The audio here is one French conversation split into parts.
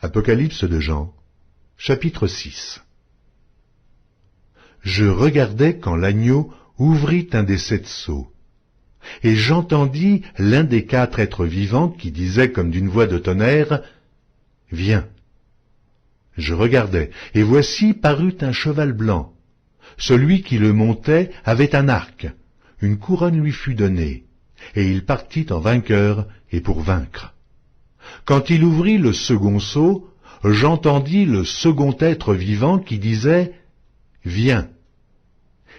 Apocalypse de Jean, chapitre 6. Je regardais quand l'agneau ouvrit un des 7 sceaux, et j'entendis l'un des 4 êtres vivants qui disait comme d'une voix de tonnerre, « Viens !» Je regardai, et voici parut un cheval blanc. Celui qui le montait avait un arc, une couronne lui fut donnée, et il partit en vainqueur et pour vaincre. Quand il ouvrit le second sceau, j'entendis le second être vivant qui disait « Viens !»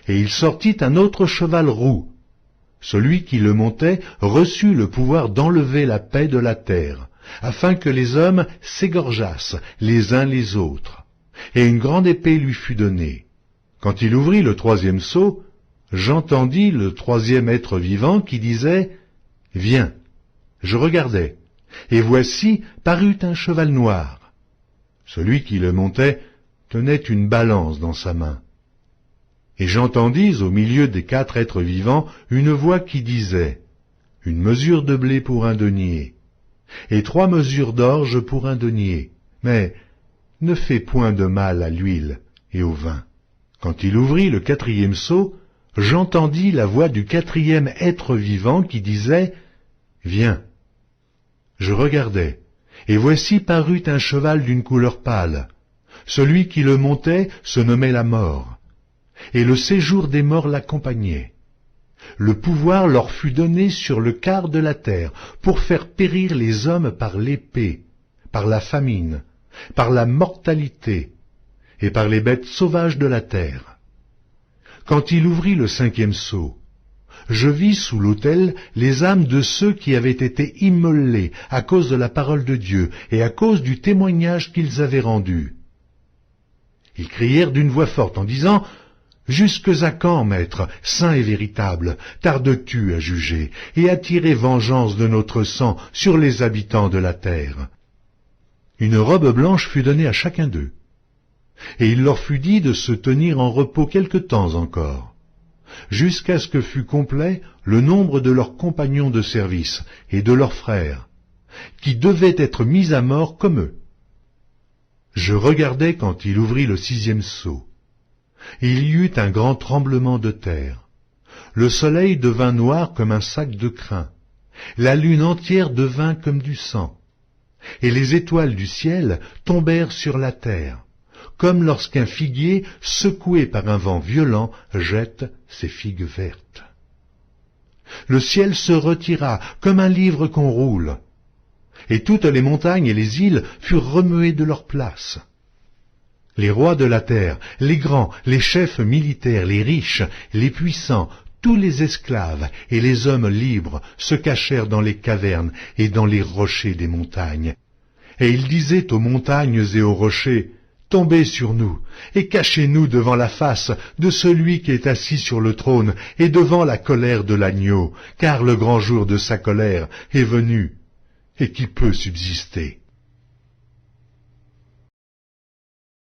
Et il sortit un autre cheval roux. Celui qui le montait reçut le pouvoir d'enlever la paix de la terre, afin que les hommes s'égorgeassent les uns les autres. Et une grande épée lui fut donnée. Quand il ouvrit le 3e sceau, j'entendis le 3e être vivant qui disait « Viens !» Je regardai, et voici parut un cheval noir. Celui qui le montait tenait une balance dans sa main. Et j'entendis au milieu des 4 êtres vivants une voix qui disait « Une mesure de blé pour un denier, et 3 mesures d'orge pour un denier, mais ne fais point de mal à l'huile et au vin. » Quand il ouvrit le 4e sceau, j'entendis la voix du 4e être vivant qui disait « Viens !» Je regardai, et voici parut un cheval d'une couleur pâle. Celui qui le montait se nommait la mort, et le séjour des morts l'accompagnait. Le pouvoir leur fut donné sur le quart de la terre, pour faire périr les hommes par l'épée, par la famine, par la mortalité, et par les bêtes sauvages de la terre. Quand il ouvrit le 5e sceau, je vis sous l'autel les âmes de ceux qui avaient été immolés à cause de la parole de Dieu et à cause du témoignage qu'ils avaient rendu. Ils crièrent d'une voix forte en disant « Jusque à quand, Maître, saint et véritable, tardes-tu à juger et à tirer vengeance de notre sang sur les habitants de la terre ?» Une robe blanche fut donnée à chacun d'eux, et il leur fut dit de se tenir en repos quelque temps encore, jusqu'à ce que fût complet le nombre de leurs compagnons de service et de leurs frères, qui devaient être mis à mort comme eux. Je regardai quand il ouvrit le 6e sceau. Il y eut un grand tremblement de terre. Le soleil devint noir comme un sac de crin. La lune entière devint comme du sang. Et les étoiles du ciel tombèrent sur la terre, comme lorsqu'un figuier, secoué par un vent violent, jette ses figues vertes. Le ciel se retira comme un livre qu'on roule, et toutes les montagnes et les îles furent remuées de leur place. Les rois de la terre, les grands, les chefs militaires, les riches, les puissants, tous les esclaves et les hommes libres se cachèrent dans les cavernes et dans les rochers des montagnes. Et ils disaient aux montagnes et aux rochers, « Tombez sur nous, et cachez-nous devant la face de celui qui est assis sur le trône et devant la colère de l'agneau, car le grand jour de sa colère est venu, et qui peut subsister ?»